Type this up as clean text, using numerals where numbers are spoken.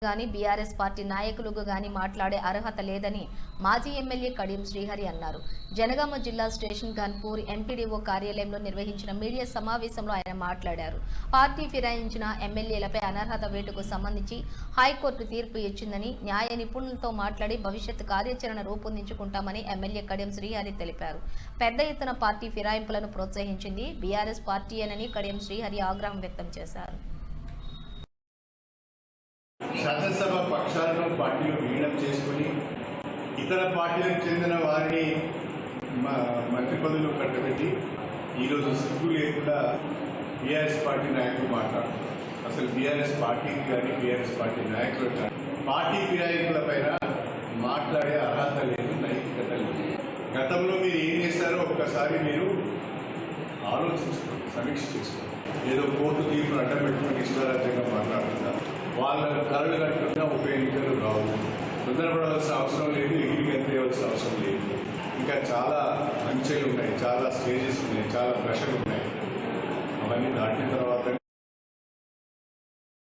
గాని BRS party నాయకులకు గాని మాట్లాడే అర్హత లేదని మాజీ ఎమ్మెల్యే కడియం శ్రీహరి అన్నారు. జనగామ జిల్లా స్టేషన్ గన్పూర్ ఎంపీడీఓ కార్యాలయంలో నిర్వహించిన మీడియా సమావేశంలో ఆయన మాట్లాడారు. పార్టీ ఫిరాయించిన ఎమ్మెల్యేలపై అనర్హత వేటుకు సంబంధించి హైకోర్టు తీర్పు ఇచ్చిందని, న్యాయ నిపుణులతో మాట్లాడి భవిష్యత్ కార్యాచరణ రూపొందించుకుంటామని ఎమ్మెల్యే కడియం శ్రీహరి తెలిపారు. పెద్ద ఎత్తున పార్టీ ఫిరాయింపులను ప్రోత్సహించింది బీఆర్ఎస్ పార్టీయేనని కడియం శ్రీహరి ఆగ్రహం వ్యక్తం చేశారు. శాసనసభ పక్షాలను పార్టీలు విలీనం చేసుకుని ఇతర పార్టీలకు చెందిన వారిని మంత్రి పదవులు కట్టబెట్టి ఈరోజు సిగ్గు లేకుండా బీఆర్ఎస్ పార్టీ నాయకులు మాట్లాడుతున్నారు. అసలు బీఆర్ఎస్ పార్టీకి కానీ బీఆర్ఎస్ పార్టీ నాయకులకు కానీ పార్టీ ఫిరాయింపుల పైన మాట్లాడే అర్హత లేదు, నైతికత లేదు. గతంలో మీరు ఏం చేస్తారో ఒక్కసారి మీరు ఆలోచించుకోండి, సమీక్ష చేసుకోండి. ఏదో కోర్టు తీర్పును అడ్డం పెట్టుకుని ఇష్టారాజ్యంగా మాట్లాడుతున్నారు. వాళ్ళ కరలు కట్టుకున్నా ఉప ఎన్నికలు రావు. తొందరపడవలసిన అవసరం లేదు, ఎగిరికి ఎత్తేయవలసిన అవసరం లేదు. ఇంకా చాలా అంచెలు ఉన్నాయి, చాలా స్టేజెస్ ఉన్నాయి, చాలా దశలు ఉన్నాయి. అవన్నీ దాటిన తర్వాతనే